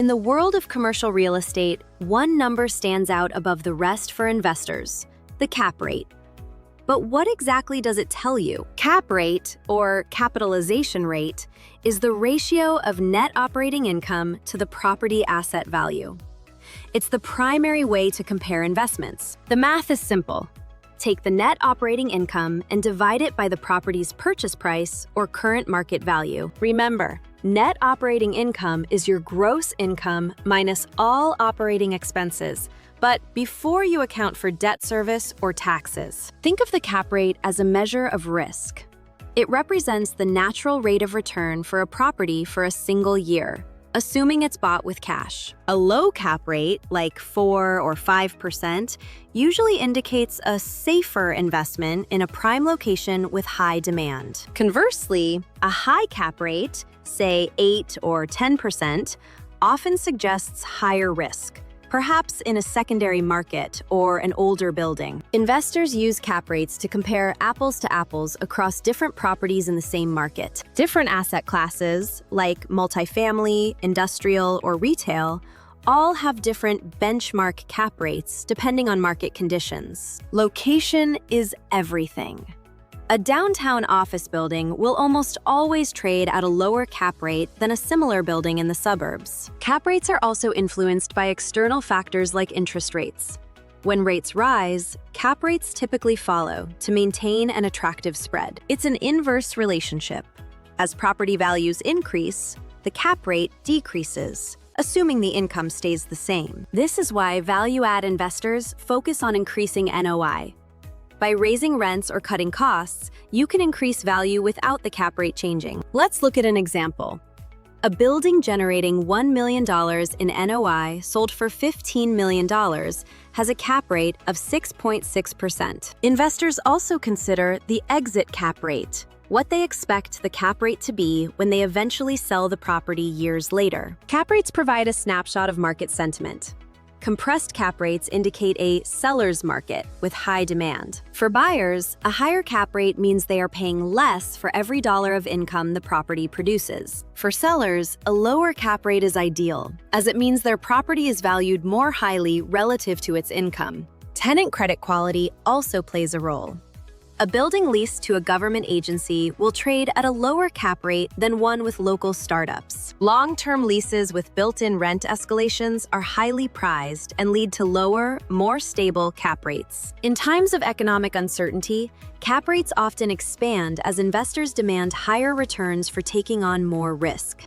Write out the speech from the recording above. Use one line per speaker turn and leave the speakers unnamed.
the world of commercial real estate, one number stands out above the rest for investors: the cap rate. But what exactly does it tell you? Cap rate, or capitalization rate, is the ratio of net operating income to the property asset value. It's the primary way to compare investments. The math is simple. Take the net operating income and divide it by the property's purchase price or current market value. Remember, net operating income is your gross income minus all operating expenses, but before you account for debt service or taxes. Think of the cap rate as a measure of risk. It represents the natural rate of return for a property for a single year, assuming it's bought with cash. A low cap rate, like 4 or 5%, usually indicates a safer investment in a prime location with high demand. Conversely, a high cap rate, say 8 or 10%, often suggests higher risk, perhaps in a secondary market or an older building. Investors use cap rates to compare apples to apples across different properties in the same market. Different asset classes, like multifamily, industrial, or retail, all have different benchmark cap rates depending on market conditions. Location is everything. A downtown office building will almost always trade at a lower cap rate than a similar building in the suburbs. Cap rates are also influenced by external factors like interest rates. When rates rise, cap rates typically follow to maintain an attractive spread. It's an inverse relationship. As property values increase, the cap rate decreases, assuming the income stays the same. This is why value-add investors focus on increasing NOI. By raising rents or cutting costs, you can increase value without the cap rate changing. Let's look at an example. A building generating $1 million in NOI sold for $15 million has a cap rate of 6.6%. Investors also consider the exit cap rate, what they expect the cap rate to be when they eventually sell the property years later. Cap rates provide a snapshot of market sentiment. Compressed cap rates indicate a seller's market with high demand. For buyers, a higher cap rate means they are paying less for every dollar of income the property produces. For sellers, a lower cap rate is ideal, as it means their property is valued more highly relative to its income. Tenant credit quality also plays a role. A building leased to a government agency will trade at a lower cap rate than one with local startups. Long-term leases with built-in rent escalations are highly prized and lead to lower, more stable cap rates. In times of economic uncertainty, cap rates often expand as investors demand higher returns for taking on more risk.